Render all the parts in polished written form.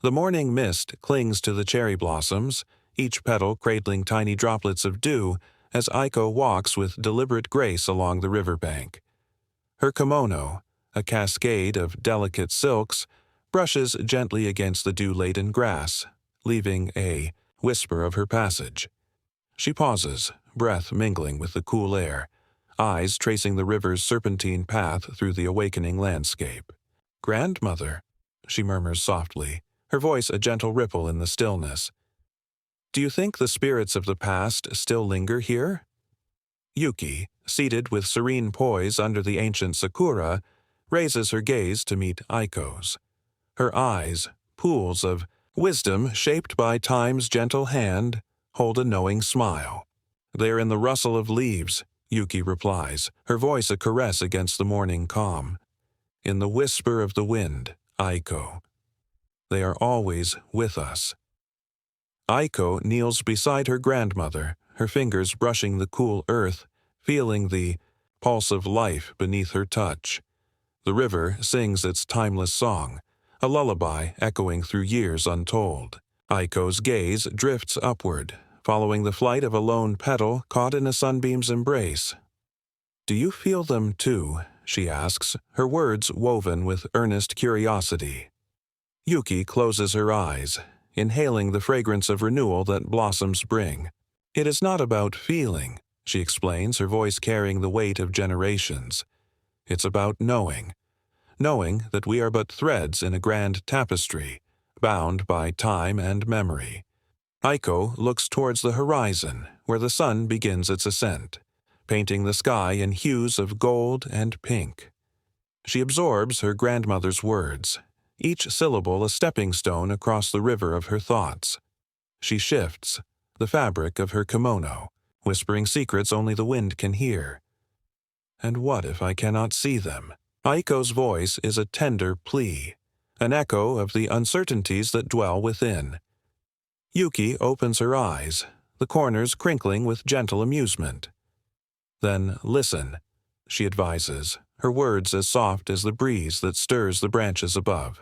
The morning mist clings to the cherry blossoms, each petal cradling tiny droplets of dew as Aiko walks with deliberate grace along the riverbank. Her kimono, a cascade of delicate silks, brushes gently against the dew-laden grass, leaving a whisper of her passage. She pauses, breath mingling with the cool air, eyes tracing the river's serpentine path through the awakening landscape. "Grandmother," she murmurs softly, her voice a gentle ripple in the stillness. "Do you think the spirits of the past still linger here?" Yuki, seated with serene poise under the ancient sakura, raises her gaze to meet Aiko's. Her eyes, pools of wisdom shaped by time's gentle hand, hold a knowing smile. "They are in the rustle of leaves," Yuki replies, her voice a caress against the morning calm. "In the whisper of the wind, Aiko. They are always with us." Aiko kneels beside her grandmother, her fingers brushing the cool earth, feeling the pulse of life beneath her touch. The river sings its timeless song, a lullaby echoing through years untold. Aiko's gaze drifts upward, following the flight of a lone petal caught in a sunbeam's embrace. "Do you feel them too?" she asks, her words woven with earnest curiosity. Yuki closes her eyes, inhaling the fragrance of renewal that blossoms bring. "It is not about feeling," she explains, her voice carrying the weight of generations. "It's about knowing. Knowing that we are but threads in a grand tapestry, bound by time and memory." Aiko looks towards the horizon, where the sun begins its ascent, painting the sky in hues of gold and pink. She absorbs her grandmother's words, each syllable a stepping stone across the river of her thoughts. She shifts, the fabric of her kimono, whispering secrets only the wind can hear. "And what if I cannot see them?" Aiko's voice is a tender plea, an echo of the uncertainties that dwell within. Yuki opens her eyes, the corners crinkling with gentle amusement. "Then listen," she advises, her words as soft as the breeze that stirs the branches above.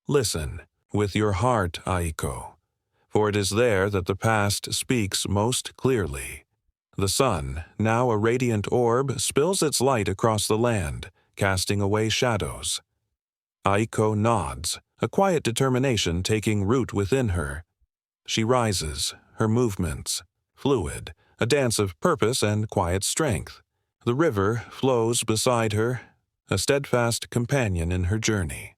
"Listen, with your heart, Aiko, for it is there that the past speaks most clearly." The sun, now a radiant orb, spills its light across the land, casting away shadows. Aiko nods, a quiet determination taking root within her. She rises, her movements fluid, a dance of purpose and quiet strength. The river flows beside her, a steadfast companion in her journey.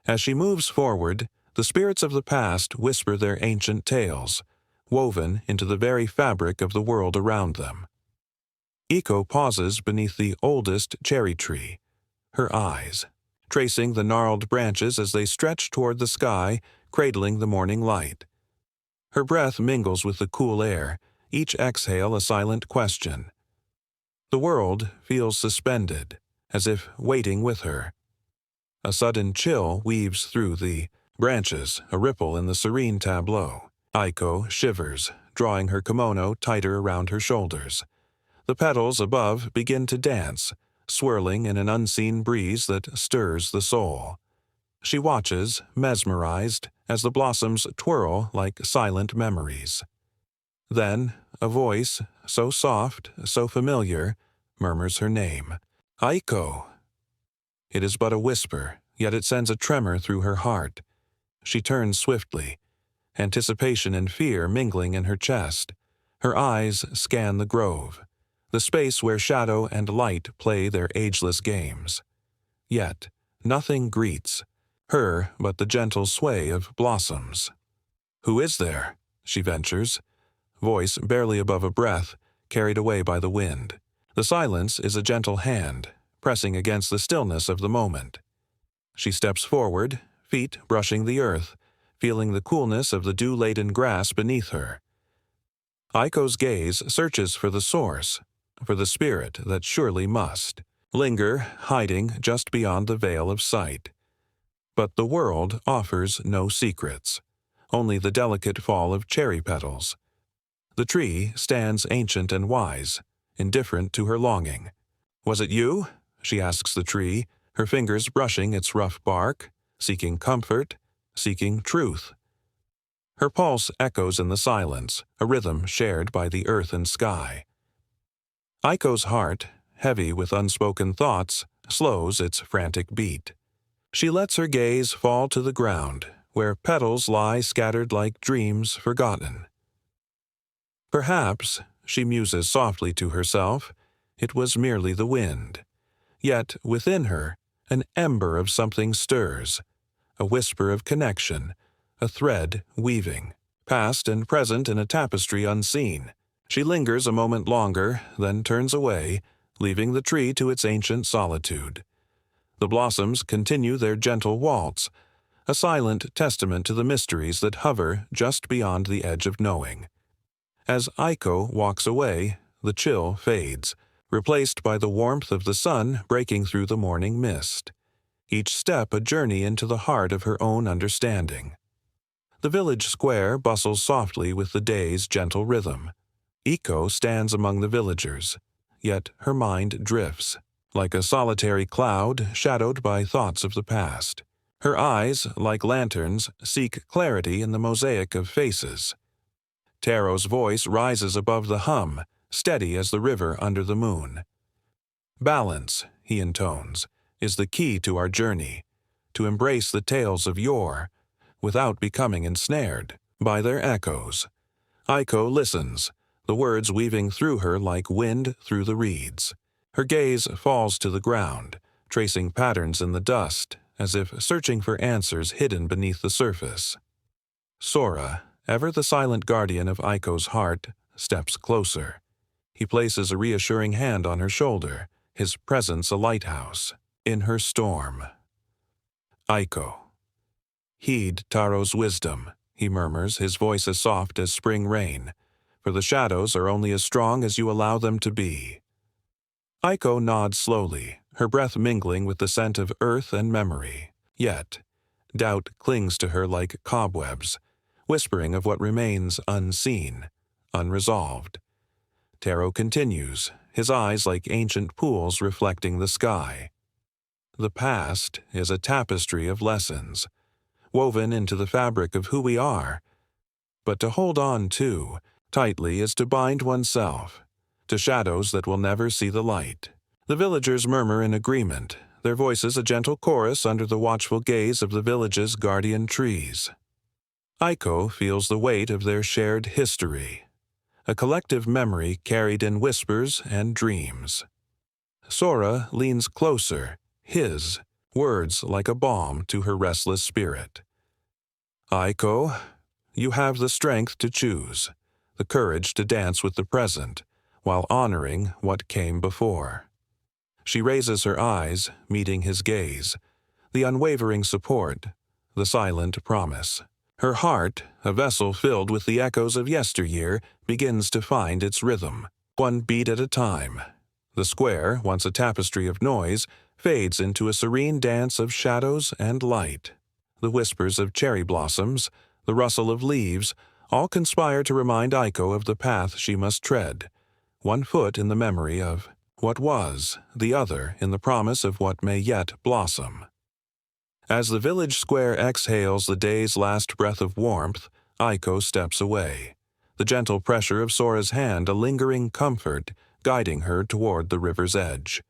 As she moves forward, the spirits of the past whisper their ancient tales, woven into the very fabric of the world around them. Aiko pauses beneath the oldest cherry tree, her eyes tracing the gnarled branches as they stretch toward the sky, cradling the morning light. Her breath mingles with the cool air, each exhale a silent question. The world feels suspended, as if waiting with her. A sudden chill weaves through the branches, a ripple in the serene tableau. Aiko shivers, drawing her kimono tighter around her shoulders. The petals above begin to dance, swirling in an unseen breeze that stirs the soul. She watches, mesmerized, as the blossoms twirl like silent memories. Then, a voice, so soft, so familiar, murmurs her name. "Aiko!" It is but a whisper, yet it sends a tremor through her heart. She turns swiftly, anticipation and fear mingling in her chest. Her eyes scan the grove, the space where shadow and light play their ageless games. Yet, nothing greets her but the gentle sway of blossoms. "Who is there?" she ventures, voice barely above a breath, carried away by the wind. The silence is a gentle hand, pressing against the stillness of the moment. She steps forward, feet brushing the earth, feeling the coolness of the dew-laden grass beneath her. Aiko's gaze searches for the source, for the spirit that surely must linger, hiding just beyond the veil of sight. But the world offers no secrets, only the delicate fall of cherry petals. The tree stands ancient and wise, indifferent to her longing. "Was it you?" she asks the tree, her fingers brushing its rough bark, seeking comfort, seeking truth. Her pulse echoes in the silence, a rhythm shared by the earth and sky. Aiko's heart, heavy with unspoken thoughts, slows its frantic beat. She lets her gaze fall to the ground, where petals lie scattered like dreams forgotten. Perhaps, she muses softly to herself, it was merely the wind. Yet, within her, an ember of something stirs, a whisper of connection, a thread weaving, past and present in a tapestry unseen. She lingers a moment longer, then turns away, leaving the tree to its ancient solitude. The blossoms continue their gentle waltz, a silent testament to the mysteries that hover just beyond the edge of knowing. As Aiko walks away, the chill fades, replaced by the warmth of the sun breaking through the morning mist. Each step a journey into the heart of her own understanding. The village square bustles softly with the day's gentle rhythm. Aiko stands among the villagers, yet her mind drifts, like a solitary cloud shadowed by thoughts of the past. Her eyes, like lanterns, seek clarity in the mosaic of faces. Taro's voice rises above the hum, steady as the river under the moon. Balance, he intones, is the key to our journey, to embrace the tales of yore, without becoming ensnared by their echoes. Aiko listens, the words weaving through her like wind through the reeds. Her gaze falls to the ground, tracing patterns in the dust, as if searching for answers hidden beneath the surface. Sora, ever the silent guardian of Aiko's heart, steps closer. He places a reassuring hand on her shoulder, his presence a lighthouse in her storm. Aiko. Heed Taro's wisdom, he murmurs, his voice as soft as spring rain, for the shadows are only as strong as you allow them to be. Aiko nods slowly, her breath mingling with the scent of earth and memory. Yet, doubt clings to her like cobwebs, whispering of what remains unseen, unresolved. Taro continues, his eyes like ancient pools reflecting the sky. The past is a tapestry of lessons, woven into the fabric of who we are. But to hold on to tightly is to bind oneself to shadows that will never see the light. The villagers murmur in agreement, their voices a gentle chorus under the watchful gaze of the village's guardian trees. Aiko feels the weight of their shared history, a collective memory carried in whispers and dreams. Sora leans closer, his words like a balm to her restless spirit. Aiko, you have the strength to choose, the courage to dance with the present, while honoring what came before. She raises her eyes, meeting his gaze, the unwavering support, the silent promise. Her heart, a vessel filled with the echoes of yesteryear, begins to find its rhythm, one beat at a time. The square, once a tapestry of noise, fades into a serene dance of shadows and light. The whispers of cherry blossoms, the rustle of leaves, all conspire to remind Aiko of the path she must tread, one foot in the memory of what was, the other in the promise of what may yet blossom. As the village square exhales the day's last breath of warmth, Aiko steps away, the gentle pressure of Sora's hand a lingering comfort, guiding her toward the river's edge,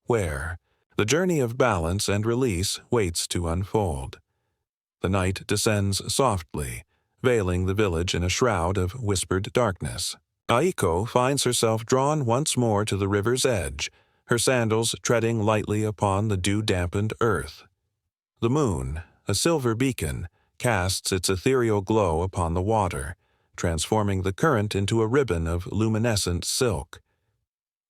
where the journey of balance and release waits to unfold. The night descends softly, veiling the village in a shroud of whispered darkness. Aiko finds herself drawn once more to the river's edge, her sandals treading lightly upon the dew-dampened earth. The moon, a silver beacon, casts its ethereal glow upon the water, transforming the current into a ribbon of luminescent silk.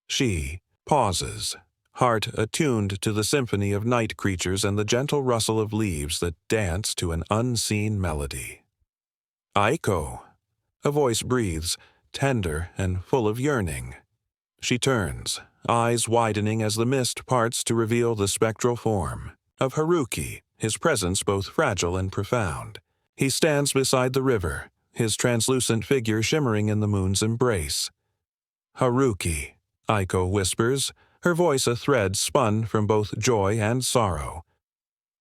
She pauses, heart attuned to the symphony of night creatures and the gentle rustle of leaves that dance to an unseen melody. Aiko! A voice breathes, tender and full of yearning. She turns, eyes widening as the mist parts to reveal the spectral form of Haruki, his presence both fragile and profound. He stands beside the river, his translucent figure shimmering in the moon's embrace. Haruki, Aiko whispers, her voice a thread spun from both joy and sorrow.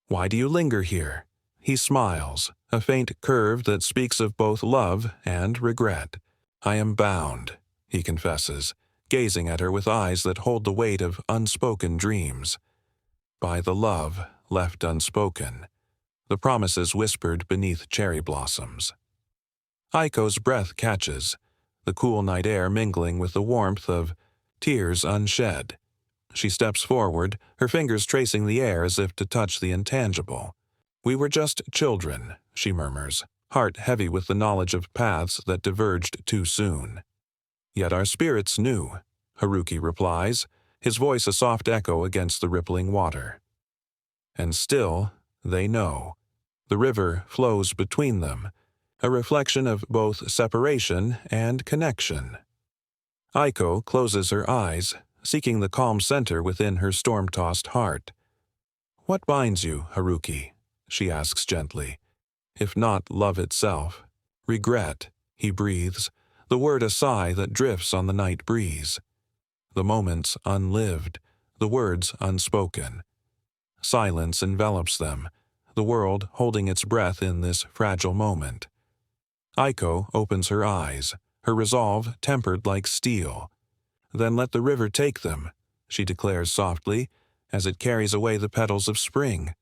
Why do you linger here? He smiles, a faint curve that speaks of both love and regret. "I am bound," he confesses, gazing at her with eyes that hold the weight of unspoken dreams. "By the love left unspoken," the promises whispered beneath cherry blossoms. Aiko's breath catches, the cool night air mingling with the warmth of tears unshed. She steps forward, her fingers tracing the air as if to touch the intangible. "We were just children," she murmurs, heart heavy with the knowledge of paths that diverged too soon. "Yet our spirits knew," Haruki replies, his voice a soft echo against the rippling water. And still, they know. The river flows between them, a reflection of both separation and connection. Aiko closes her eyes, seeking the calm center within her storm-tossed heart. "What binds you, Haruki?" she asks gently. "If not love itself." "Regret," he breathes, the word a sigh that drifts on the night breeze. The moments unlived, the words unspoken. Silence envelops them, the world holding its breath in this fragile moment. Aiko opens her eyes, her resolve tempered like steel. "Then let the river take them," she declares softly, as it carries away the petals of spring.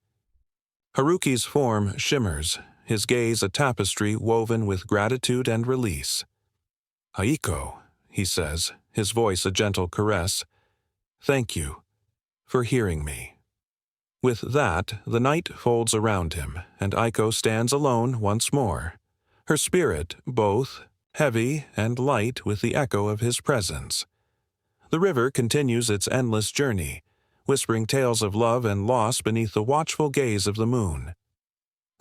Haruki's form shimmers, his gaze a tapestry woven with gratitude and release. "Aiko," he says, his voice a gentle caress, "thank you for hearing me." With that, the night folds around him, and Aiko stands alone once more, her spirit both heavy and light with the echo of his presence. The river continues its endless journey, whispering tales of love and loss beneath the watchful gaze of the moon.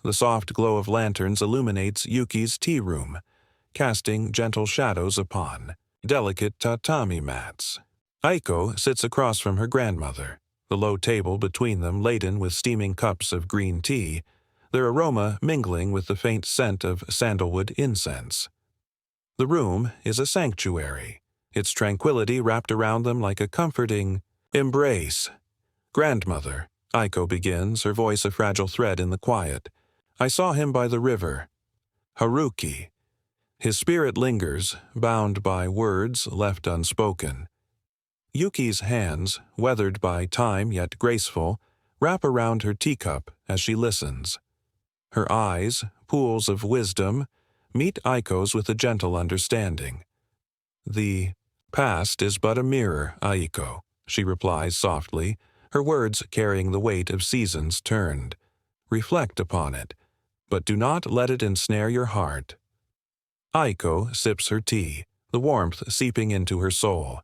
The soft glow of lanterns illuminates Yuki's tea room, casting gentle shadows upon delicate tatami mats. Aiko sits across from her grandmother, the low table between them laden with steaming cups of green tea, their aroma mingling with the faint scent of sandalwood incense. The room is a sanctuary, its tranquility wrapped around them like a comforting embrace. "Grandmother," Aiko begins, her voice a fragile thread in the quiet, "I saw him by the river. Haruki." His spirit lingers, bound by words left unspoken. Yuki's hands, weathered by time yet graceful, wrap around her teacup as she listens. Her eyes, pools of wisdom, meet Aiko's with a gentle understanding. "The past is but a mirror, Aiko," she replies softly, her words carrying the weight of seasons turned. "Reflect upon it, but do not let it ensnare your heart." Aiko sips her tea, the warmth seeping into her soul,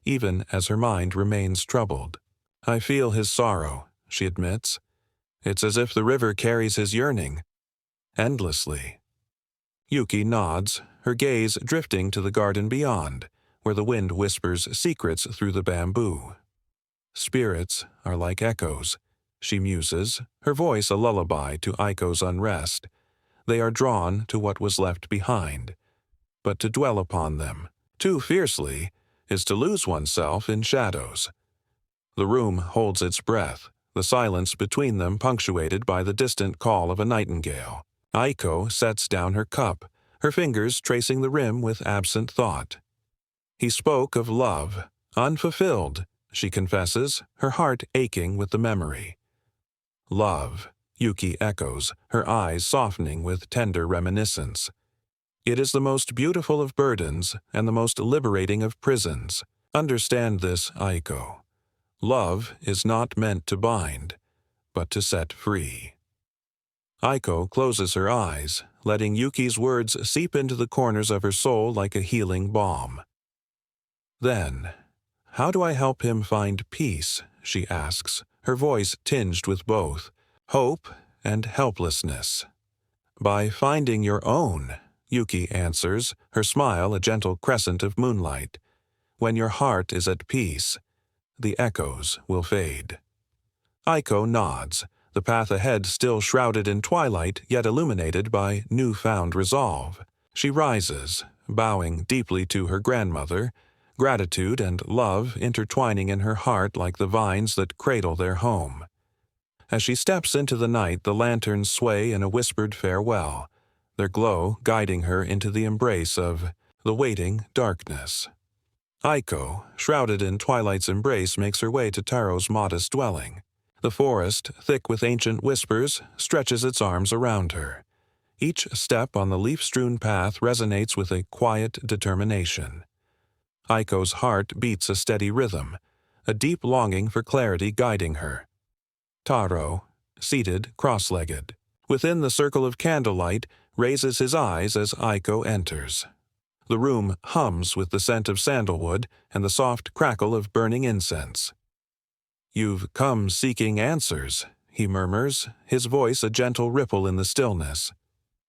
even as her mind remains troubled. "I feel his sorrow," she admits. "It's as if the river carries his yearning, endlessly." Yuki nods, her gaze drifting to the garden beyond, where the wind whispers secrets through the bamboo. "Spirits are like echoes," she muses, her voice a lullaby to Aiko's unrest. "They are drawn to what was left behind. But to dwell upon them too fiercely is to lose oneself in shadows." The room holds its breath, the silence between them punctuated by the distant call of a nightingale. Aiko sets down her cup, her fingers tracing the rim with absent thought. "He spoke of love, unfulfilled," she confesses, her heart aching with the memory. "Love," Yuki echoes, her eyes softening with tender reminiscence. "It is the most beautiful of burdens and the most liberating of prisons. Understand this, Aiko. Love is not meant to bind, but to set free." Aiko closes her eyes, letting Yuki's words seep into the corners of her soul like a healing balm. "Then, how do I help him find peace?" she asks, her voice tinged with both hope and helplessness. "By finding your own," Yuki answers, her smile a gentle crescent of moonlight. "When your heart is at peace, the echoes will fade." Aiko nods, the path ahead still shrouded in twilight yet illuminated by newfound resolve. She rises, bowing deeply to her grandmother, gratitude and love intertwining in her heart like the vines that cradle their home. As she steps into the night, the lanterns sway in a whispered farewell, their glow guiding her into the embrace of the waiting darkness. Aiko, shrouded in twilight's embrace, makes her way to Taro's modest dwelling. The forest, thick with ancient whispers, stretches its arms around her. Each step on the leaf-strewn path resonates with a quiet determination. Aiko's heart beats a steady rhythm, a deep longing for clarity guiding her. Taro, seated cross-legged, within the circle of candlelight, raises his eyes as Aiko enters. The room hums with the scent of sandalwood and the soft crackle of burning incense. "You've come seeking answers," he murmurs, his voice a gentle ripple in the stillness.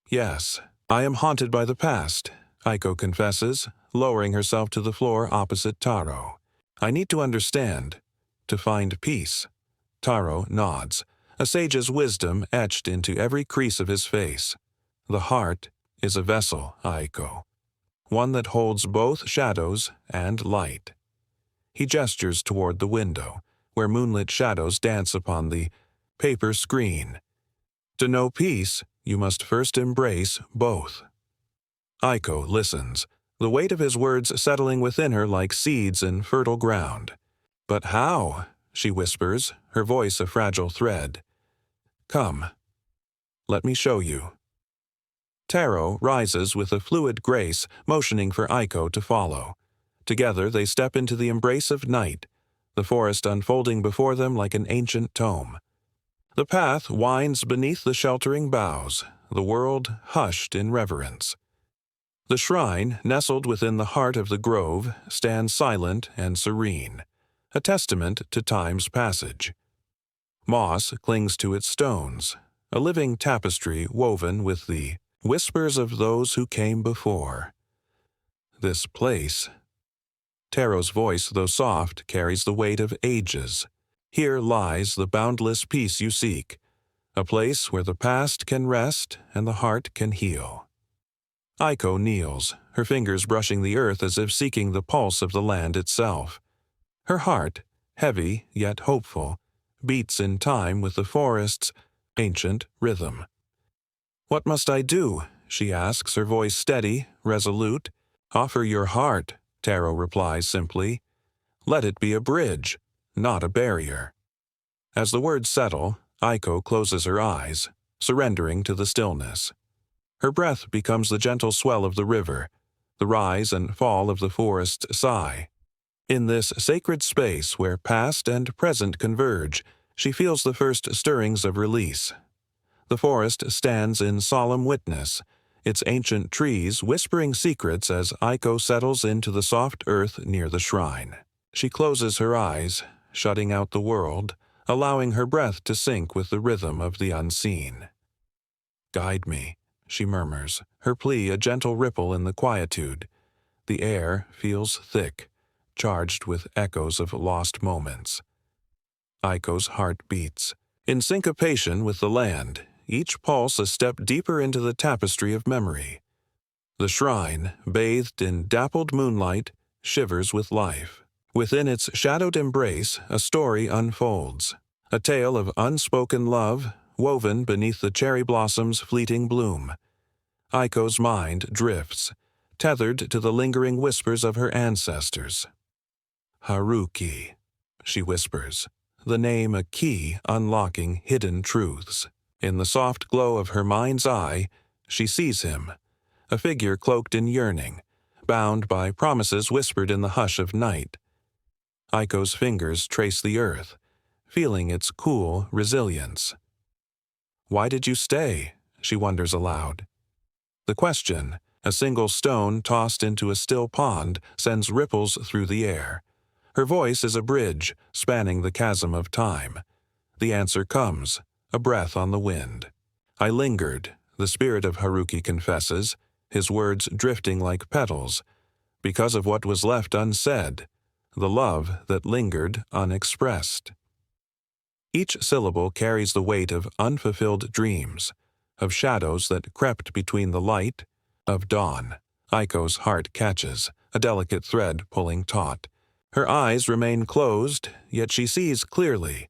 "Yes, I am haunted by the past," Aiko confesses, lowering herself to the floor opposite Taro. "I need to understand, to find peace." Taro nods, a sage's wisdom etched into every crease of his face. "The heart is a vessel, Aiko, one that holds both shadows and light." He gestures toward the window, where moonlit shadows dance upon the paper screen. "To know peace, you must first embrace both." Aiko listens, the weight of his words settling within her like seeds in fertile ground. "But how?" she whispers, her voice a fragile thread. "Come, let me show you." Taro rises with a fluid grace, motioning for Aiko to follow. Together they step into the embrace of night, the forest unfolding before them like an ancient tome. The path winds beneath the sheltering boughs, the world hushed in reverence. The shrine, nestled within the heart of the grove, stands silent and serene, a testament to time's passage. Moss clings to its stones, a living tapestry woven with the whispers of those who came before. "This place," Taro's voice, though soft, carries the weight of ages. "Here lies the boundless peace you seek, a place where the past can rest and the heart can heal." Aiko kneels, her fingers brushing the earth as if seeking the pulse of the land itself. Her heart, heavy yet hopeful, beats in time with the forest's ancient rhythm. "What must I do?" she asks, her voice steady, resolute. "Offer your heart," Taro replies simply. "Let it be a bridge, not a barrier." As the words settle, Aiko closes her eyes, surrendering to the stillness. Her breath becomes the gentle swell of the river, the rise and fall of the forest's sigh. In this sacred space where past and present converge, she feels the first stirrings of release. The forest stands in solemn witness, its ancient trees whispering secrets as Aiko settles into the soft earth near the shrine. She closes her eyes, shutting out the world, allowing her breath to sync with the rhythm of the unseen. "Guide me," she murmurs, her plea a gentle ripple in the quietude. The air feels thick, charged with echoes of lost moments. Aiko's heart beats, in syncopation with the land, each pulse a step deeper into the tapestry of memory. The shrine, bathed in dappled moonlight, shivers with life. Within its shadowed embrace, a story unfolds, a tale of unspoken love, woven beneath the cherry blossom's fleeting bloom. Aiko's mind drifts, tethered to the lingering whispers of her ancestors. "Haruki," she whispers, the name a key unlocking hidden truths. In the soft glow of her mind's eye, she sees him, a figure cloaked in yearning, bound by promises whispered in the hush of night. Aiko's fingers trace the earth, feeling its cool resilience. "Why did you stay?" she wonders aloud. The question, a single stone tossed into a still pond, sends ripples through the air. Her voice is a bridge, spanning the chasm of time. The answer comes, a breath on the wind. "I lingered," the spirit of Haruki confesses, his words drifting like petals, "because of what was left unsaid, the love that lingered unexpressed." Each syllable carries the weight of unfulfilled dreams, of shadows that crept between the light, of dawn. Aiko's heart catches, a delicate thread pulling taut. Her eyes remain closed, yet she sees clearly,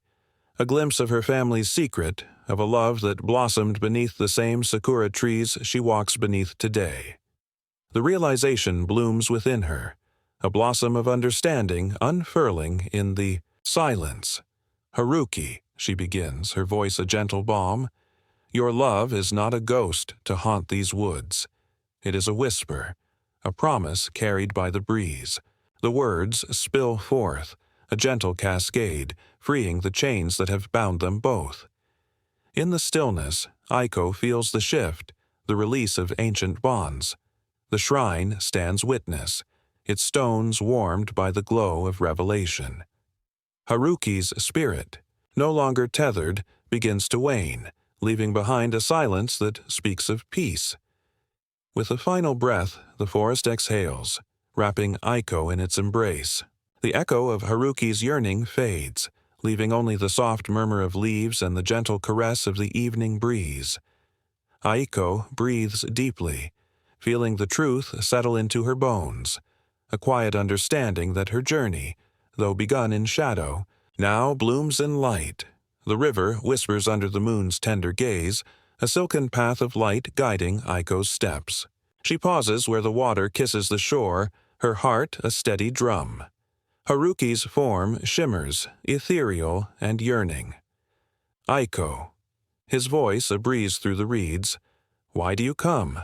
A glimpse of her family's secret, of a love that blossomed beneath the same sakura trees she walks beneath today. The realization blooms within her, a blossom of understanding unfurling in the silence. "Haruki," she begins, her voice a gentle balm, "your love is not a ghost to haunt these woods. It is a whisper, a promise carried by the breeze. The words spill forth, a gentle cascade, freeing the chains that have bound them both." In the stillness, Aiko feels the shift, the release of ancient bonds. The shrine stands witness, its stones warmed by the glow of revelation. Haruki's spirit, no longer tethered, begins to wane, leaving behind a silence that speaks of peace. With a final breath, the forest exhales, wrapping Aiko in its embrace. The echo of Haruki's yearning fades, leaving only the soft murmur of leaves and the gentle caress of the evening breeze. Aiko breathes deeply, feeling the truth settle into her bones, a quiet understanding that her journey, though begun in shadow, now blooms in light. The river whispers under the moon's tender gaze, a silken path of light guiding Aiko's steps. She pauses where the water kisses the shore, her heart a steady drum. Haruki's form shimmers, ethereal and yearning. "Aiko." His voice a breeze through the reeds. "Why do you come?"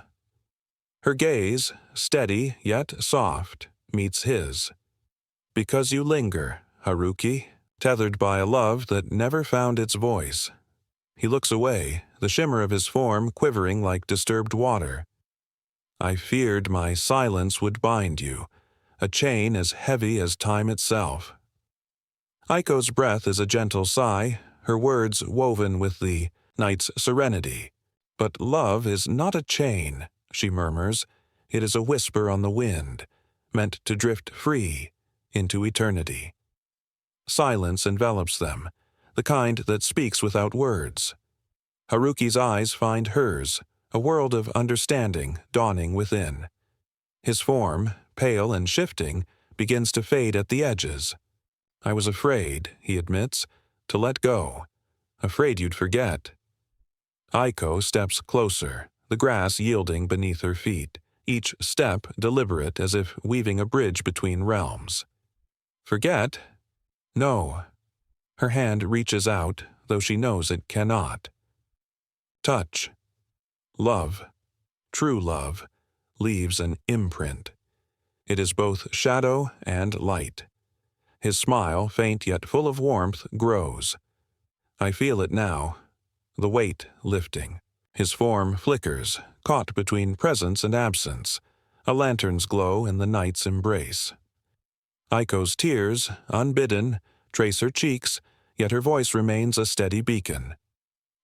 Her gaze, steady yet soft, meets his. "Because you linger, Haruki, tethered by a love that never found its voice." He looks away, the shimmer of his form quivering like disturbed water. "I feared my silence would bind you, a chain as heavy as time itself." Aiko's breath is a gentle sigh, her words woven with the night's serenity. "But love is not a chain," she murmurs. "It is a whisper on the wind, meant to drift free into eternity." Silence envelops them, the kind that speaks without words. Haruki's eyes find hers, a world of understanding dawning within. His form, pale and shifting, begins to fade at the edges. "I was afraid," he admits, "to let go. Afraid you'd forget." Aiko steps closer, the grass yielding beneath her feet, each step deliberate as if weaving a bridge between realms. "Forget? No." Her hand reaches out, though she knows it cannot. Touch. Love, true love, leaves an imprint. It is both shadow and light. His smile, faint yet full of warmth, grows. I feel it now, the weight lifting. His form flickers, caught between presence and absence, a lantern's glow in the night's embrace. Aiko's tears, unbidden, trace her cheeks, yet her voice remains a steady beacon.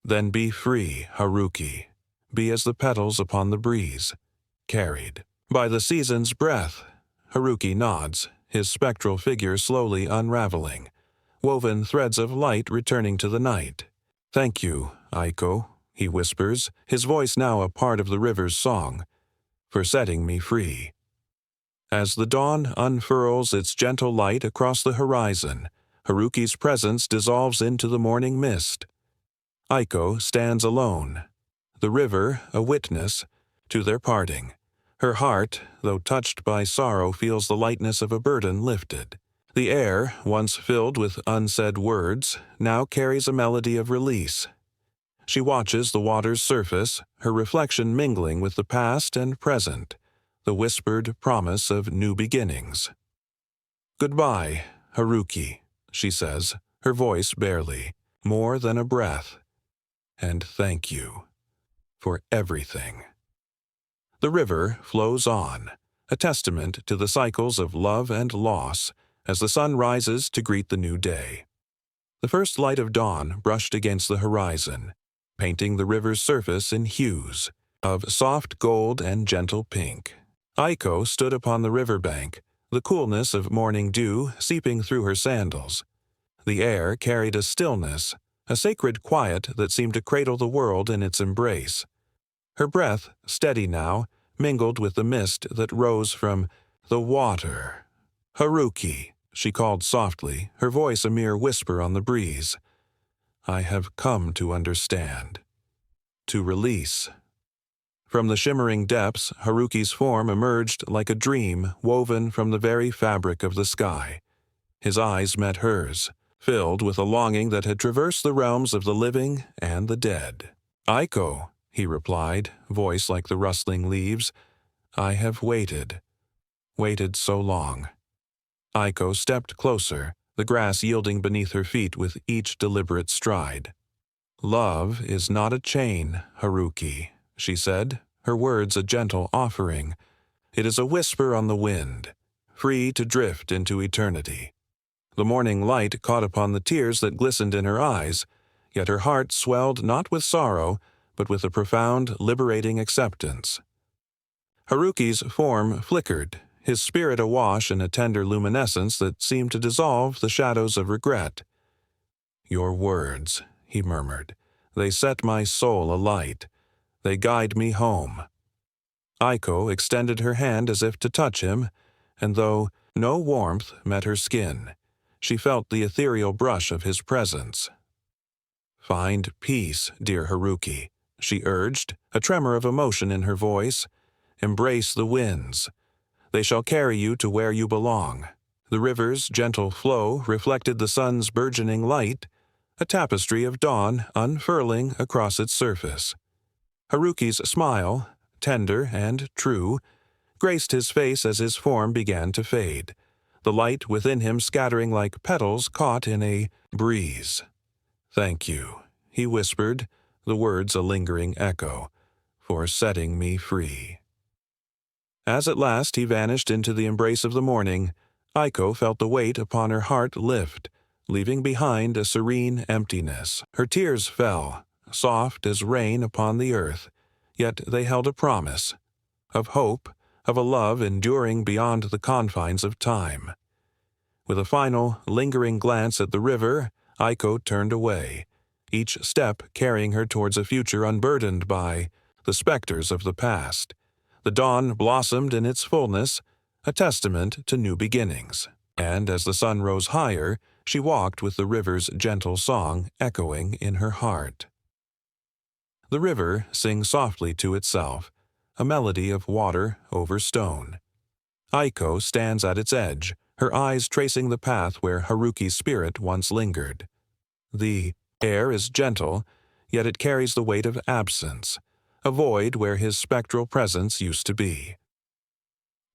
"Then be free, Haruki. Be as the petals upon the breeze, carried by the season's breath." Haruki nods, his spectral figure slowly unraveling, woven threads of light returning to the night. "Thank you, Aiko," he whispers, his voice now a part of the river's song, "for setting me free." As the dawn unfurls its gentle light across the horizon, Haruki's presence dissolves into the morning mist. Aiko stands alone, the river a witness to their parting. Her heart, though touched by sorrow, feels the lightness of a burden lifted. The air, once filled with unsaid words, now carries a melody of release. She watches the water's surface, her reflection mingling with the past and present, the whispered promise of new beginnings. "Goodbye, Haruki," she says, her voice barely, more than a breath. "And thank you for everything." The river flows on, a testament to the cycles of love and loss, as the sun rises to greet the new day. The first light of dawn brushed against the horizon, painting the river's surface in hues of soft gold and gentle pink. Aiko stood upon the riverbank, the coolness of morning dew seeping through her sandals. The air carried a stillness, a sacred quiet that seemed to cradle the world in its embrace. Her breath, steady now, mingled with the mist that rose from the water. "Haruki," she called softly, her voice a mere whisper on the breeze. I have come to understand. To release. From the shimmering depths, Haruki's form emerged like a dream woven from the very fabric of the sky. His eyes met hers, filled with a longing that had traversed the realms of the living and the dead. "Aiko," he replied, voice like the rustling leaves, "I have waited so long." Aiko stepped closer, the grass yielding beneath her feet with each deliberate stride. "Love is not a chain, Haruki," she said, her words a gentle offering. "It is a whisper on the wind, free to drift into eternity." The morning light caught upon the tears that glistened in her eyes, yet her heart swelled not with sorrow, but with a profound, liberating acceptance. Haruki's form flickered, his spirit awash in a tender luminescence that seemed to dissolve the shadows of regret. "Your words," he murmured, "they set my soul alight. They guide me home." Aiko extended her hand as if to touch him, and though no warmth met her skin, she felt the ethereal brush of his presence. "Find peace, dear Haruki," she urged, a tremor of emotion in her voice. "Embrace the winds. They shall carry you to where you belong." The river's gentle flow reflected the sun's burgeoning light, a tapestry of dawn unfurling across its surface. Haruki's smile, tender and true, graced his face as his form began to fade, the light within him scattering like petals caught in a breeze. "Thank you," he whispered, the words a lingering echo, "for setting me free." As at last he vanished into the embrace of the morning, Aiko felt the weight upon her heart lift, leaving behind a serene emptiness. Her tears fell, soft as rain upon the earth, yet they held a promise of hope, of a love enduring beyond the confines of time. With a final, lingering glance at the river, Aiko turned away, each step carrying her towards a future unburdened by the specters of the past. The dawn blossomed in its fullness, a testament to new beginnings, and as the sun rose higher, she walked with the river's gentle song echoing in her heart. The river sings softly to itself, a melody of water over stone. Aiko stands at its edge, her eyes tracing the path where Haruki's spirit once lingered. The air is gentle, yet it carries the weight of absence, a void where his spectral presence used to be.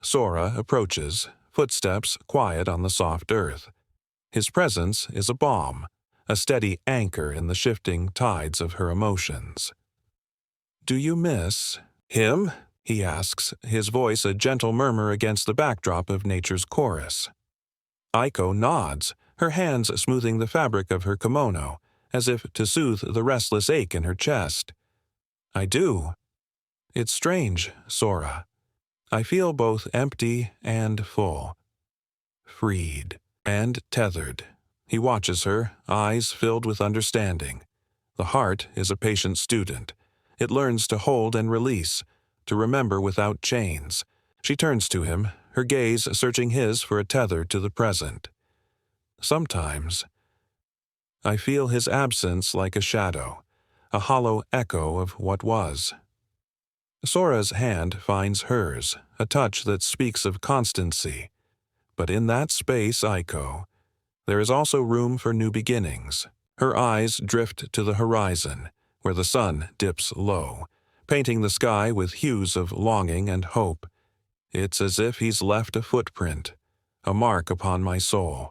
Sora approaches, footsteps quiet on the soft earth. His presence is a balm, a steady anchor in the shifting tides of her emotions. "Do you miss him?" he asks, his voice a gentle murmur against the backdrop of nature's chorus. Aiko nods, her hands smoothing the fabric of her kimono, as if to soothe the restless ache in her chest. "I do. It's strange, Sora. I feel both empty and full. Freed and tethered." He watches her, eyes filled with understanding. The heart is a patient student. It learns to hold and release, to remember without chains. She turns to him, her gaze searching his for a tether to the present. "Sometimes I feel his absence like a shadow, a hollow echo of what was." Sora's hand finds hers, a touch that speaks of constancy. But in that space, Aiko, there is also room for new beginnings. Her eyes drift to the horizon, where the sun dips low, painting the sky with hues of longing and hope. "It's as if he's left a footprint, a mark upon my soul.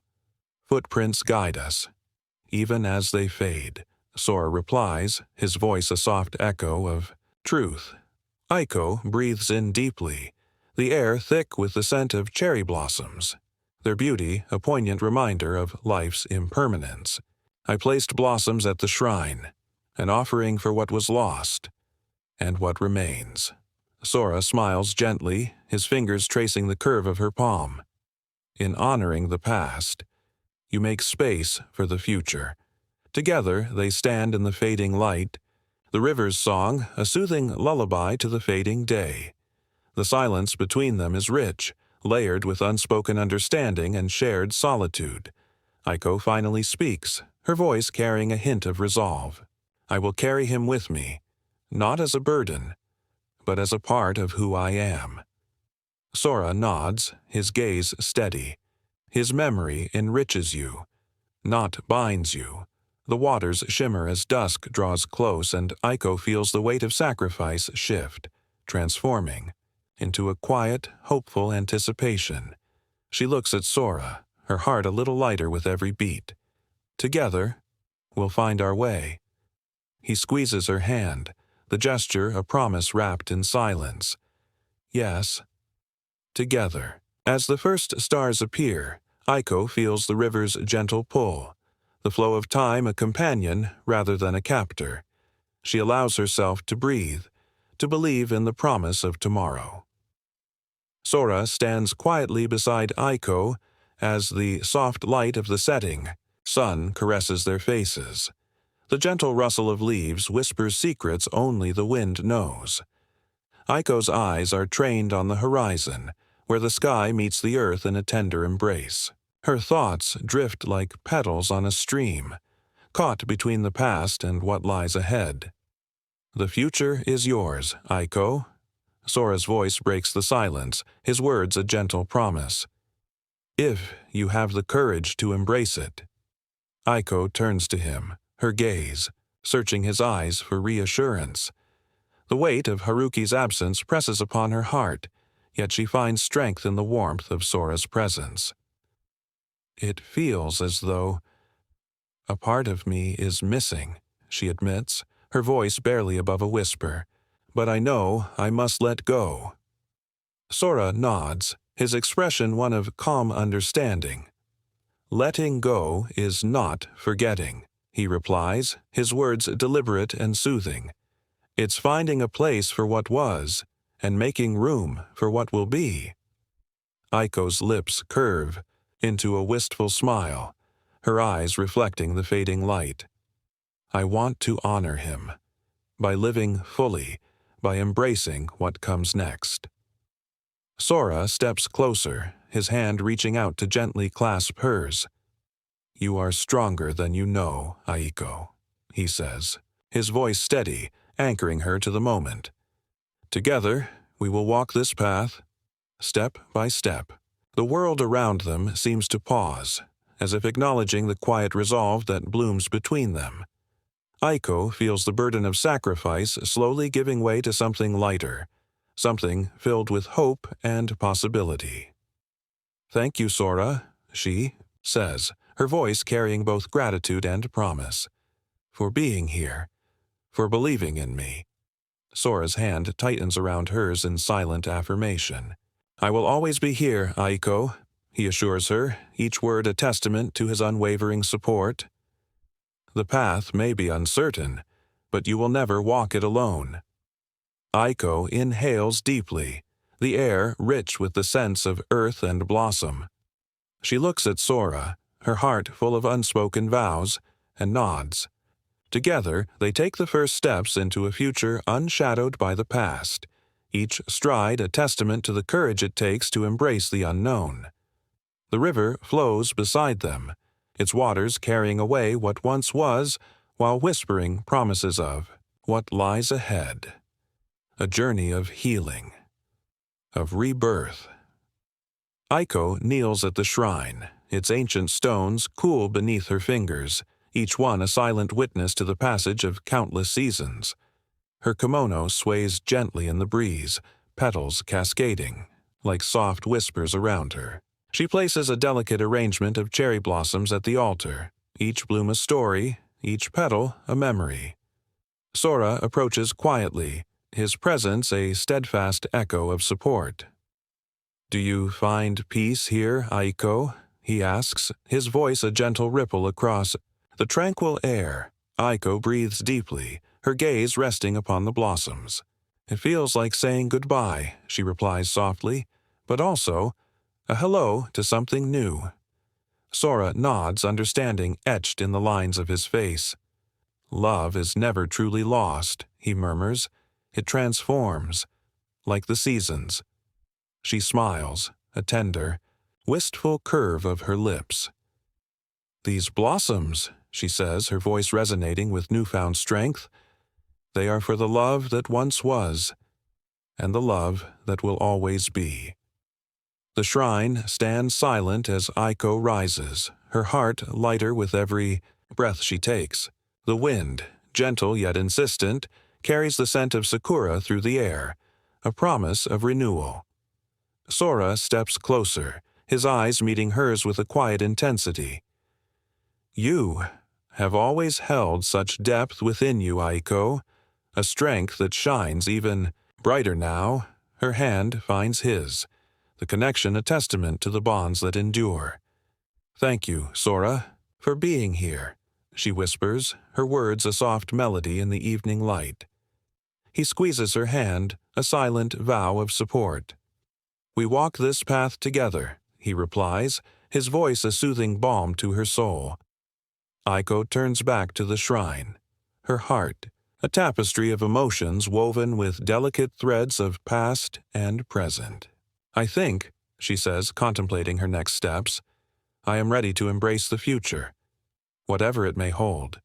Footprints guide us, even as they fade," Sora replies, his voice a soft echo of truth. Aiko breathes in deeply, the air thick with the scent of cherry blossoms, their beauty a poignant reminder of life's impermanence. "I placed blossoms at the shrine, an offering for what was lost, and what remains." Sora smiles gently, his fingers tracing the curve of her palm. "In honoring the past, you make space for the future." Together they stand in the fading light, the river's song a soothing lullaby to the fading day. The silence between them is rich, layered with unspoken understanding and shared solitude. Aiko finally speaks, her voice carrying a hint of resolve. I will carry him with me, not as a burden, but as a part of who I am. Sora nods, his gaze steady. His memory enriches you, not binds you. The waters shimmer as dusk draws close, and Aiko feels the weight of sacrifice shift, transforming into a quiet, hopeful anticipation. She looks at Sora, her heart a little lighter with every beat. Together, we'll find our way. He squeezes her hand, the gesture a promise wrapped in silence. Yes, together. As the first stars appear, Aiko feels the river's gentle pull, the flow of time a companion rather than a captor. She allows herself to breathe, to believe in the promise of tomorrow. Sora stands quietly beside Aiko as the soft light of the setting sun caresses their faces. The gentle rustle of leaves whispers secrets only the wind knows. Aiko's eyes are trained on the horizon, where the sky meets the earth in a tender embrace. Her thoughts drift like petals on a stream, caught between the past and what lies ahead. The future is yours, Aiko. Sora's voice breaks the silence, his words a gentle promise. If you have the courage to embrace it. Aiko turns to him, her gaze, searching his eyes for reassurance. The weight of Haruki's absence presses upon her heart, yet she finds strength in the warmth of Sora's presence. It feels as though a part of me is missing, she admits, her voice barely above a whisper. But I know I must let go. Sora nods, his expression one of calm understanding. Letting go is not forgetting, he replies, his words deliberate and soothing. It's finding a place for what was, and making room for what will be. Aiko's lips curve into a wistful smile, her eyes reflecting the fading light. I want to honor him, by living fully, by embracing what comes next. Sora steps closer, his hand reaching out to gently clasp hers. You are stronger than you know, Aiko, he says, his voice steady, anchoring her to the moment. Together, we will walk this path, step by step. The world around them seems to pause, as if acknowledging the quiet resolve that blooms between them. Aiko feels the burden of sacrifice slowly giving way to something lighter, something filled with hope and possibility. Thank you, Sora, she says, her voice carrying both gratitude and promise. For being here, for believing in me. Sora's hand tightens around hers in silent affirmation. I will always be here, Aiko, he assures her, each word a testament to his unwavering support. The path may be uncertain, but you will never walk it alone. Aiko inhales deeply, the air rich with the scents of earth and blossom. She looks at Sora, her heart full of unspoken vows, and nods. Together, they take the first steps into a future unshadowed by the past, each stride a testament to the courage it takes to embrace the unknown. The river flows beside them, its waters carrying away what once was, while whispering promises of what lies ahead. A journey of healing, of rebirth. Aiko kneels at the shrine, its ancient stones cool beneath her fingers, each one a silent witness to the passage of countless seasons. Her kimono sways gently in the breeze, petals cascading, like soft whispers around her. She places a delicate arrangement of cherry blossoms at the altar, each bloom a story, each petal a memory. Sora approaches quietly, his presence a steadfast echo of support. Do you find peace here, Aiko? He asks, his voice a gentle ripple across the tranquil air. Aiko breathes deeply, her gaze resting upon the blossoms. It feels like saying goodbye, she replies softly, but also a hello to something new. Sora nods, understanding etched in the lines of his face. Love is never truly lost, he murmurs. It transforms, like the seasons. She smiles, a tender, wistful curve of her lips. "These blossoms," she says, her voice resonating with newfound strength, "they are for the love that once was, and the love that will always be." The shrine stands silent as Aiko rises, her heart lighter with every breath she takes. The wind, gentle yet insistent, carries the scent of sakura through the air, a promise of renewal. Sora steps closer, his eyes meeting hers with a quiet intensity. "You have always held such depth within you, Aiko, a strength that shines even brighter now." Her hand finds his, the connection a testament to the bonds that endure. "Thank you, Sora, for being here," she whispers, her words a soft melody in the evening light. He squeezes her hand, a silent vow of support. "We walk this path together," he replies, his voice a soothing balm to her soul. Aiko turns back to the shrine, her heart, a tapestry of emotions woven with delicate threads of past and present. "I think," she says, contemplating her next steps, "I am ready to embrace the future, whatever it may hold."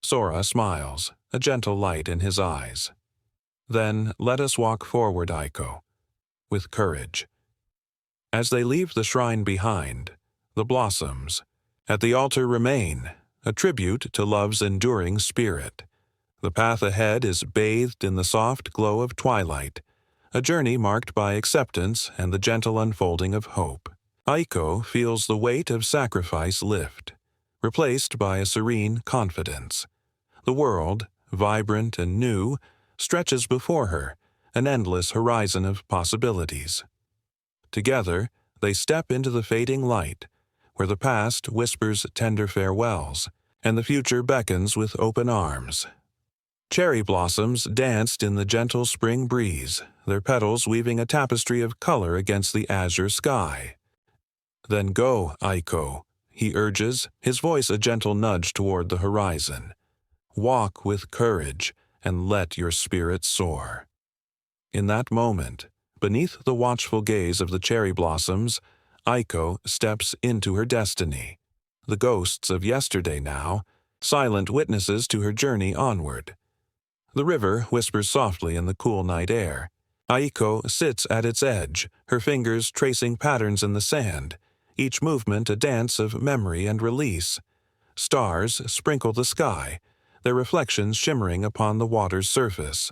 Sora smiles, a gentle light in his eyes. "Then let us walk forward, Aiko, with courage." As they leave the shrine behind, the blossoms at the altar remain, a tribute to love's enduring spirit. The path ahead is bathed in the soft glow of twilight, a journey marked by acceptance and the gentle unfolding of hope. Aiko feels the weight of sacrifice lift, replaced by a serene confidence. The world, vibrant and new, stretches before her, an endless horizon of possibilities. Together, they step into the fading light, where the past whispers tender farewells, and the future beckons with open arms. Cherry blossoms danced in the gentle spring breeze, their petals weaving a tapestry of color against the azure sky. "Then go, Aiko," he urges, his voice a gentle nudge toward the horizon. "Walk with courage, and let your spirit soar." In that moment, beneath the watchful gaze of the cherry blossoms, Aiko steps into her destiny. The ghosts of yesterday now, silent witnesses to her journey onward. The river whispers softly in the cool night air. Aiko sits at its edge, her fingers tracing patterns in the sand, each movement a dance of memory and release. Stars sprinkle the sky, their reflections shimmering upon the water's surface.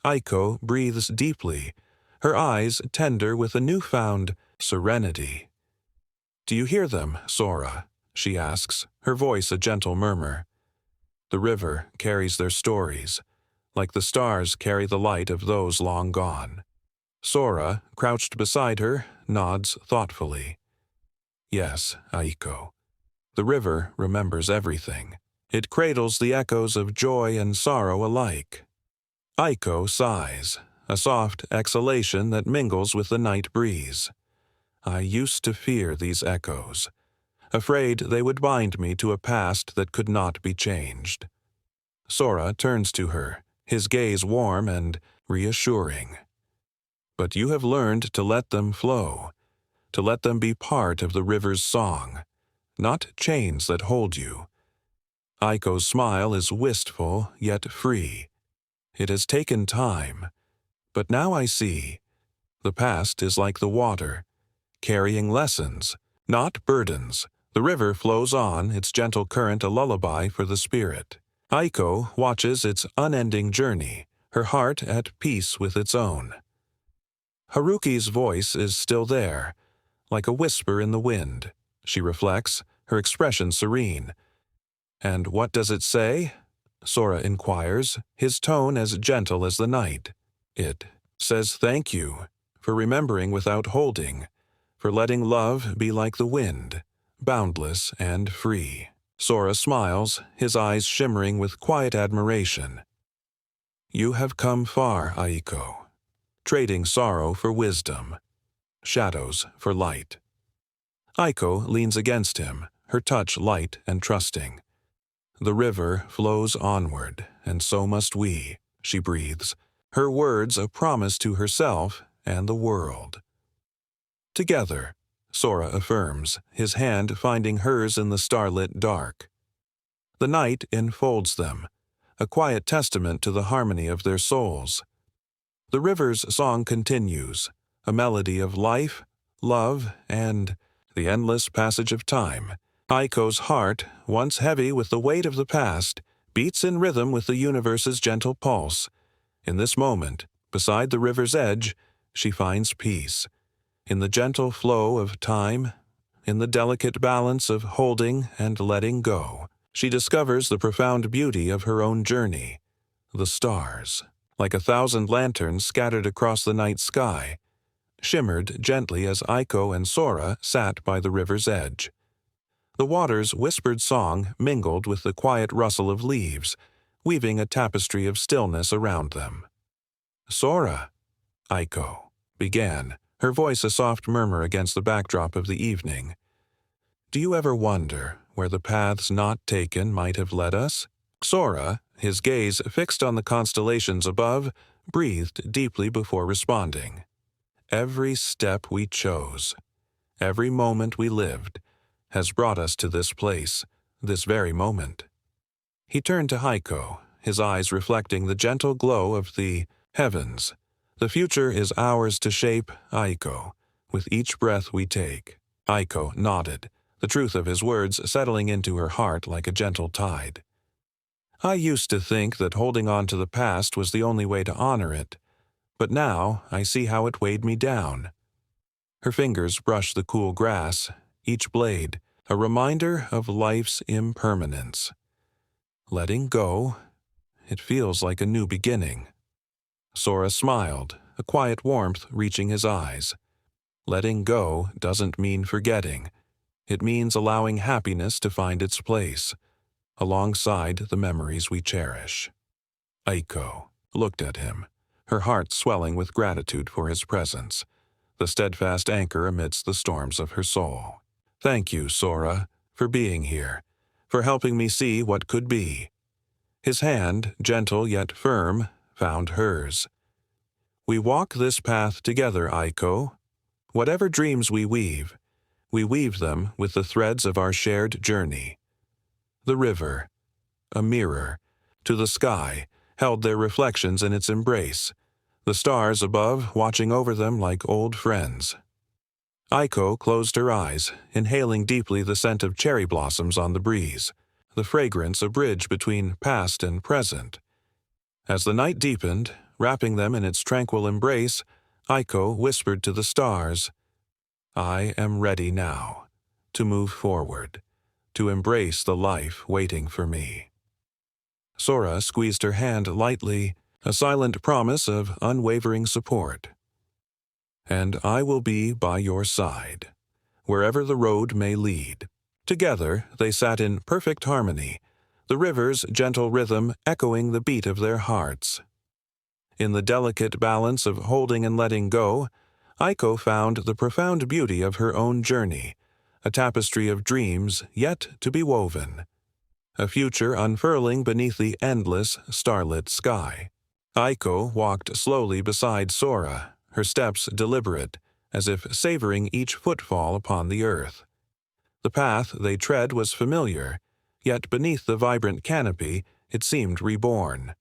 Aiko breathes deeply, her eyes tender with a newfound serenity. "Do you hear them, Sora?" she asks, her voice a gentle murmur. The river carries their stories, like the stars carry the light of those long gone. Sora, crouched beside her, nods thoughtfully. "Yes, Aiko. The river remembers everything. It cradles the echoes of joy and sorrow alike." Aiko sighs, a soft exhalation that mingles with the night breeze. "I used to fear these echoes, afraid they would bind me to a past that could not be changed." Sora turns to her, his gaze warm and reassuring. "But you have learned to let them flow, to let them be part of the river's song, not chains that hold you." Aiko's smile is wistful yet free. "It has taken time, but now I see. The past is like the water, carrying lessons, not burdens. The river flows on, its gentle current a lullaby for the spirit." Aiko watches its unending journey, her heart at peace with its own. Haruki's voice is still there, like a whisper in the wind. She reflects, her expression serene. "And what does it say?" Sora inquires, his tone as gentle as the night. "It says thank you, for remembering without holding, for letting love be like the wind, boundless and free." Sora smiles, his eyes shimmering with quiet admiration. "You have come far, Aiko, trading sorrow for wisdom, shadows for light." Aiko leans against him, her touch light and trusting. "The river flows onward, and so must we," she breathes, her words a promise to herself and the world. Together, Sora affirms, his hand finding hers in the starlit dark. The night enfolds them, a quiet testament to the harmony of their souls. The river's song continues, a melody of life, love, and the endless passage of time. Aiko's heart, once heavy with the weight of the past, beats in rhythm with the universe's gentle pulse. In this moment, beside the river's edge, she finds peace. In the gentle flow of time, in the delicate balance of holding and letting go, she discovers the profound beauty of her own journey. The stars, like 1,000 lanterns scattered across the night sky, shimmered gently as Aiko and Sora sat by the river's edge. The water's whispered song mingled with the quiet rustle of leaves, weaving a tapestry of stillness around them. "Sora," Aiko began, her voice a soft murmur against the backdrop of the evening. "Do you ever wonder where the paths not taken might have led us?" Sora, his gaze fixed on the constellations above, breathed deeply before responding. "Every step we chose, every moment we lived, has brought us to this place, this very moment." He turned to Aiko, his eyes reflecting the gentle glow of the heavens. "The future is ours to shape, Aiko, with each breath we take." Aiko nodded, the truth of his words settling into her heart like a gentle tide. "I used to think that holding on to the past was the only way to honor it, but now I see how it weighed me down." Her fingers brushed the cool grass, each blade a reminder of life's impermanence. "Letting go, it feels like a new beginning." Sora smiled, a quiet warmth reaching his eyes. Letting go doesn't mean forgetting. It means allowing happiness to find its place, alongside the memories we cherish. Aiko looked at him, her heart swelling with gratitude for his presence, the steadfast anchor amidst the storms of her soul. "Thank you, Sora, for being here, for helping me see what could be." His hand, gentle yet firm, found hers. "We walk this path together, Aiko. Whatever dreams we weave them with the threads of our shared journey." The river, a mirror to the sky, held their reflections in its embrace, the stars above watching over them like old friends. Aiko closed her eyes, inhaling deeply the scent of cherry blossoms on the breeze, the fragrance a bridge between past and present. As the night deepened, wrapping them in its tranquil embrace, Aiko whispered to the stars, "I am ready now, to move forward, to embrace the life waiting for me." Sora squeezed her hand lightly, a silent promise of unwavering support. "And I will be by your side, wherever the road may lead." Together they sat in perfect harmony, the river's gentle rhythm echoing the beat of their hearts. In the delicate balance of holding and letting go, Aiko found the profound beauty of her own journey, a tapestry of dreams yet to be woven, a future unfurling beneath the endless, starlit sky. Aiko walked slowly beside Sora, her steps deliberate, as if savoring each footfall upon the earth. The path they tread was familiar, yet beneath the vibrant canopy it seemed reborn.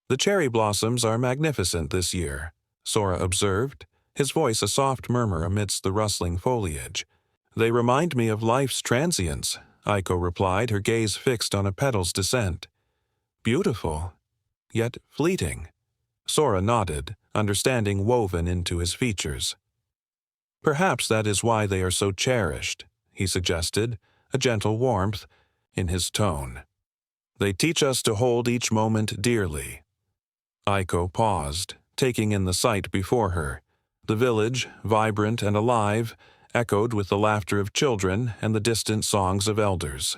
"The cherry blossoms are magnificent this year," Sora observed, his voice a soft murmur amidst the rustling foliage. "They remind me of life's transience," Aiko replied, her gaze fixed on a petal's descent. "Beautiful, yet fleeting." Sora nodded, understanding woven into his features. "Perhaps that is why they are so cherished," he suggested, a gentle warmth in his tone. "They teach us to hold each moment dearly." Aiko paused, taking in the sight before her. The village, vibrant and alive, echoed with the laughter of children and the distant songs of elders.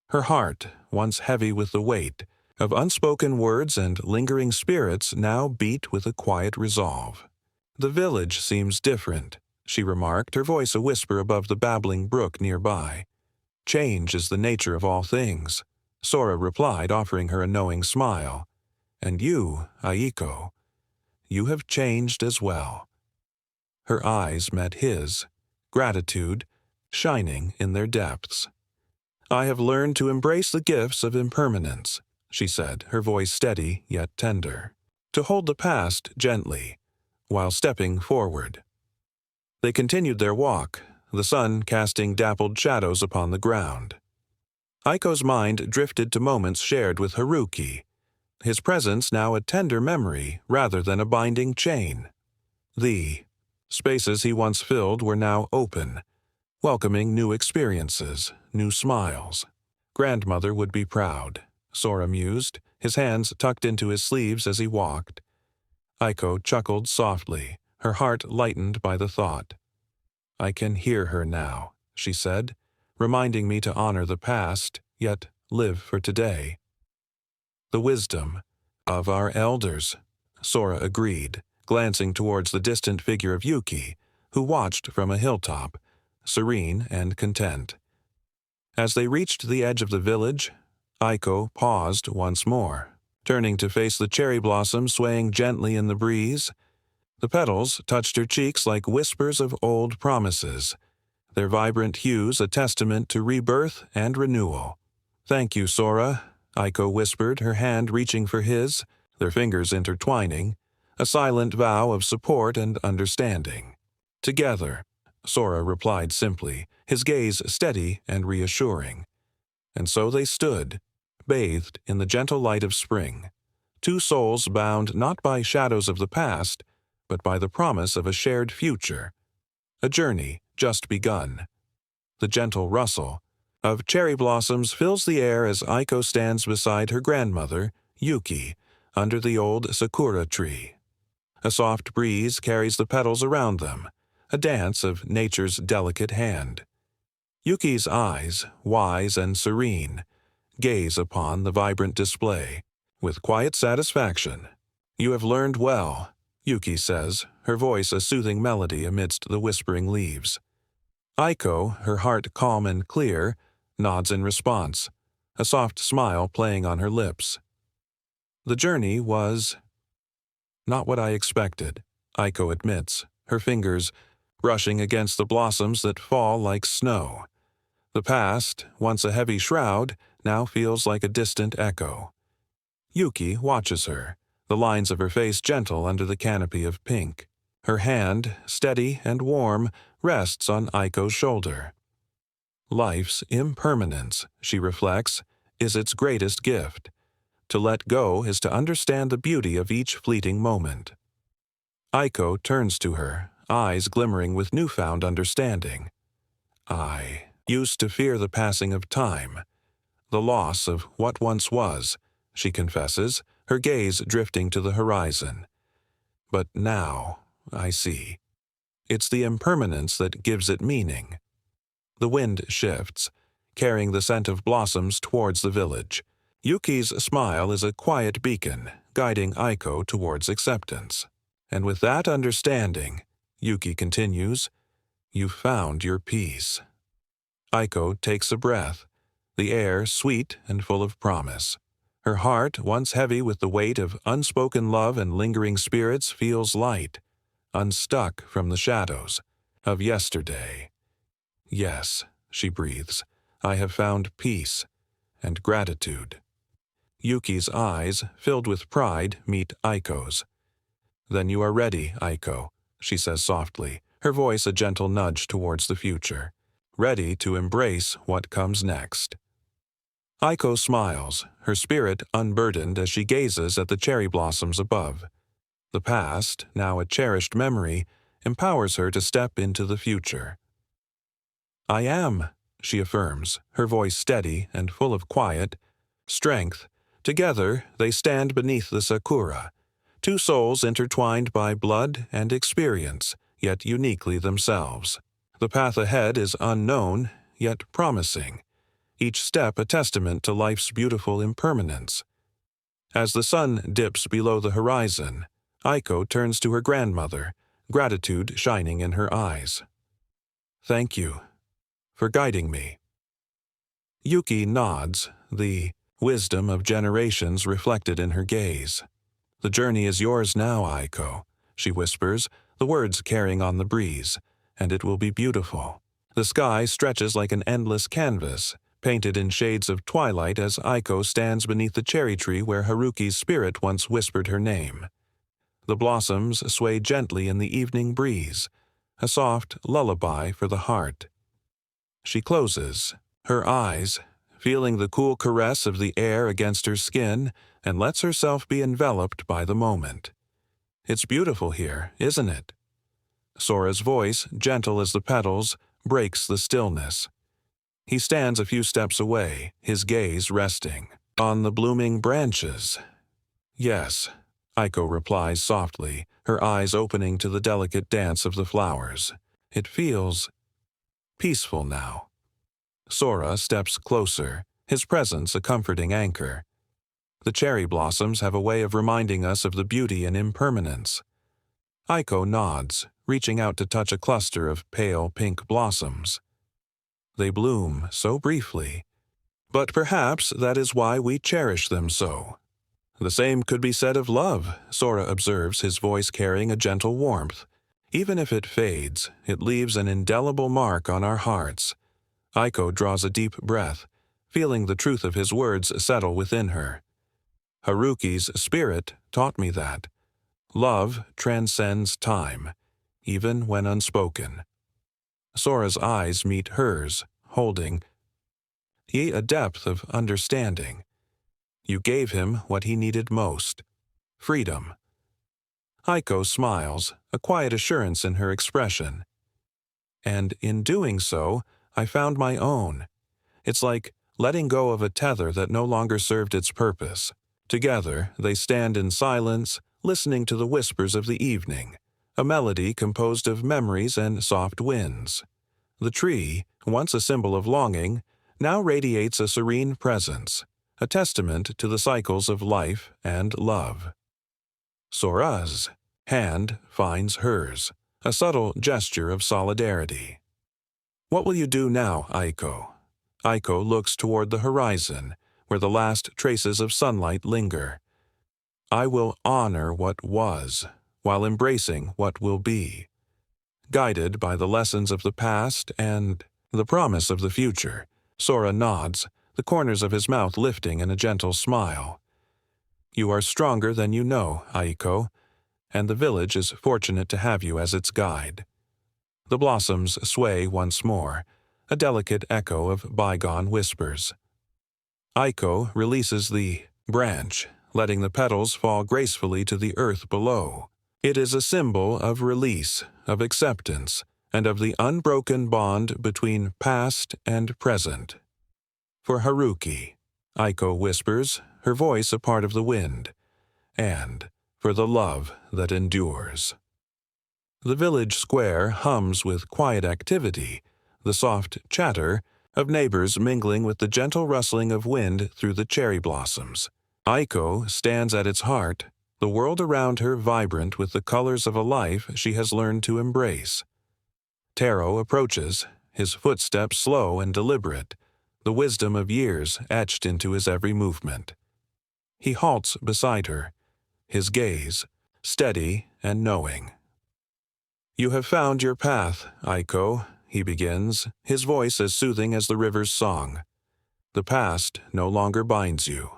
Her heart, once heavy with the weight of unspoken words and lingering spirits, now beat with a quiet resolve. "The village seems different," she remarked, her voice a whisper above the babbling brook nearby. "Change is the nature of all things," Sora replied, offering her a knowing smile. "And you, Aiko, you have changed as well." Her eyes met his, gratitude, shining in their depths. "I have learned to embrace the gifts of impermanence," she said, her voice steady yet tender, "to hold the past gently, while stepping forward." They continued their walk, the sun casting dappled shadows upon the ground. Aiko's mind drifted to moments shared with Haruki, his presence now a tender memory rather than a binding chain. The spaces he once filled were now open, welcoming new experiences, new smiles. Grandmother would be proud, Sora mused, his hands tucked into his sleeves as he walked. Aiko chuckled softly, her heart lightened by the thought. "I can hear her now," she said, reminding me to honor the past, yet live for today. "The wisdom of our elders," Sora agreed, glancing towards the distant figure of Yuki, who watched from a hilltop, serene and content. As they reached the edge of the village, Aiko paused once more, turning to face the cherry blossoms swaying gently in the breeze. The petals touched her cheeks like whispers of old promises, their vibrant hues a testament to rebirth and renewal. "Thank you, Sora," Aiko whispered, her hand reaching for his, their fingers intertwining, a silent vow of support and understanding. "Together," Sora replied simply, his gaze steady and reassuring. And so they stood, bathed in the gentle light of spring, two souls bound not by shadows of the past, but by the promise of a shared future, a journey just begun. The gentle rustle of cherry blossoms fills the air as Aiko stands beside her grandmother, Yuki, under the old sakura tree. A soft breeze carries the petals around them, a dance of nature's delicate hand. Yuki's eyes, wise and serene, gaze upon the vibrant display with quiet satisfaction. "You have learned well," Yuki says, her voice a soothing melody amidst the whispering leaves. Aiko, her heart calm and clear, nods in response, a soft smile playing on her lips. "The journey was not what I expected," Aiko admits, her fingers brushing against the blossoms that fall like snow. The past, once a heavy shroud, now feels like a distant echo. Yuki watches her, the lines of her face gentle under the canopy of pink. Her hand, steady and warm, rests on Aiko's shoulder. Life's impermanence, she reflects, is its greatest gift. To let go is to understand the beauty of each fleeting moment. Aiko turns to her, eyes glimmering with newfound understanding. "I used to fear the passing of time, the loss of what once was," she confesses, her gaze drifting to the horizon. "But now, I see. It's the impermanence that gives it meaning." The wind shifts, carrying the scent of blossoms towards the village. Yuki's smile is a quiet beacon, guiding Aiko towards acceptance. "And with that understanding," Yuki continues, "you've found your peace." Aiko takes a breath, the air sweet and full of promise. Her heart, once heavy with the weight of unspoken love and lingering spirits, feels light, unstuck from the shadows of yesterday. "Yes," she breathes, "I have found peace and gratitude." Yuki's eyes, filled with pride, meet Aiko's. "Then you are ready, Aiko," she says softly, her voice a gentle nudge towards the future. "Ready to embrace what comes next." Aiko smiles, her spirit unburdened as she gazes at the cherry blossoms above. The past, now a cherished memory, empowers her to step into the future. "I am," she affirms, her voice steady and full of quiet strength. Together, they stand beneath the sakura, two souls intertwined by blood and experience, yet uniquely themselves. The path ahead is unknown, yet promising, each step a testament to life's beautiful impermanence. As the sun dips below the horizon, Aiko turns to her grandmother, gratitude shining in her eyes. "Thank you for guiding me." Yuki nods, the wisdom of generations reflected in her gaze. "The journey is yours now, Aiko," she whispers, the words carrying on the breeze, and it will be beautiful. The sky stretches like an endless canvas, painted in shades of twilight as Aiko stands beneath the cherry tree where Haruki's spirit once whispered her name. The blossoms sway gently in the evening breeze, a soft lullaby for the heart. She closes her eyes, feeling the cool caress of the air against her skin, and lets herself be enveloped by the moment. It's beautiful here, isn't it? Sora's voice, gentle as the petals, breaks the stillness. He stands a few steps away, his gaze resting on the blooming branches. Yes, Aiko replies softly, her eyes opening to the delicate dance of the flowers. It feels peaceful now. Sora steps closer, his presence a comforting anchor. The cherry blossoms have a way of reminding us of the beauty and impermanence. Aiko nods, reaching out to touch a cluster of pale pink blossoms. They bloom so briefly, but perhaps that is why we cherish them so. The same could be said of love, Sora observes, his voice carrying a gentle warmth. Even if it fades, it leaves an indelible mark on our hearts. Aiko draws a deep breath, feeling the truth of his words settle within her. Haruki's spirit taught me that. Love transcends time, even when unspoken. Sora's eyes meet hers, holding a depth of understanding. You gave him what he needed most, freedom. Aiko smiles, a quiet assurance in her expression. And in doing so, I found my own. It's like letting go of a tether that no longer served its purpose. Together, they stand in silence, listening to the whispers of the evening, a melody composed of memories and soft winds. The tree, once a symbol of longing, now radiates a serene presence, a testament to the cycles of life and love. Sora's hand finds hers, a subtle gesture of solidarity. What will you do now, Aiko? Aiko looks toward the horizon, where the last traces of sunlight linger. I will honor what was, while embracing what will be. Guided by the lessons of the past and the promise of the future, Sora nods, the corners of his mouth lifting in a gentle smile. You are stronger than you know, Aiko, and the village is fortunate to have you as its guide. The blossoms sway once more, a delicate echo of bygone whispers. Aiko releases the branch, letting the petals fall gracefully to the earth below. It is a symbol of release, of acceptance, and of the unbroken bond between past and present. For Haruki, Aiko whispers, her voice a part of the wind, and for the love that endures. The village square hums with quiet activity, the soft chatter of neighbors mingling with the gentle rustling of wind through the cherry blossoms. Aiko stands at its heart, the world around her vibrant with the colors of a life she has learned to embrace. Taro approaches, his footsteps slow and deliberate, the wisdom of years etched into his every movement. He halts beside her, his gaze steady and knowing. You have found your path, Aiko, he begins, his voice as soothing as the river's song. The past no longer binds you.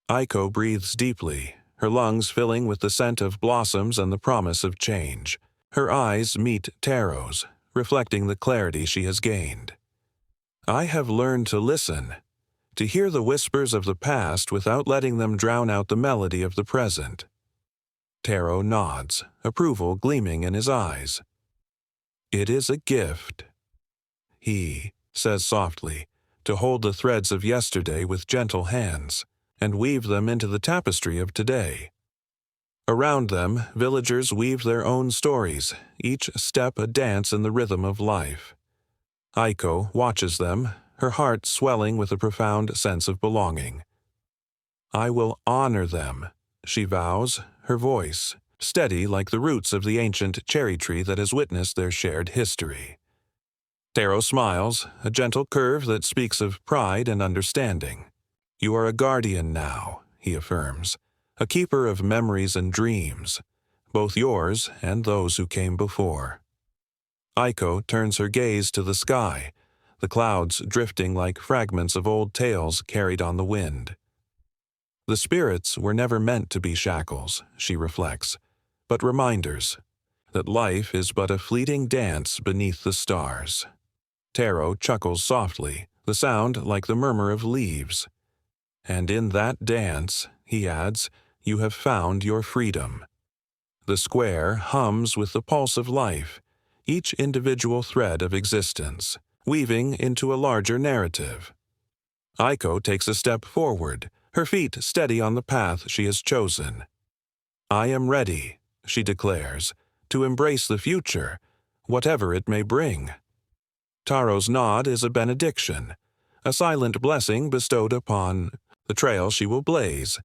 Aiko breathes deeply, her lungs filling with the scent of blossoms and the promise of change. Her eyes meet Taro's, reflecting the clarity she has gained. I have learned to listen, to hear the whispers of the past without letting them drown out the melody of the present. Taro nods, approval gleaming in his eyes. It is a gift, he says softly, to hold the threads of yesterday with gentle hands and weave them into the tapestry of today. Around them, villagers weave their own stories, each step a dance in the rhythm of life. Aiko watches them, her heart swelling with a profound sense of belonging. I will honor them, she vows, her voice steady like the roots of the ancient cherry tree that has witnessed their shared history. Taro smiles, a gentle curve that speaks of pride and understanding. You are a guardian now, he affirms, a keeper of memories and dreams, both yours and those who came before. Aiko turns her gaze to the sky, the clouds drifting like fragments of old tales carried on the wind. The spirits were never meant to be shackles, she reflects, but reminders that life is but a fleeting dance beneath the stars. Taro chuckles softly, the sound like the murmur of leaves. And in that dance, he adds, you have found your freedom. The square hums with the pulse of life, each individual thread of existence, weaving into a larger narrative. Aiko takes a step forward, her feet steady on the path she has chosen. I am ready, she declares, to embrace the future, whatever it may bring. Taro's nod is a benediction, a silent blessing bestowed upon the trail she will blaze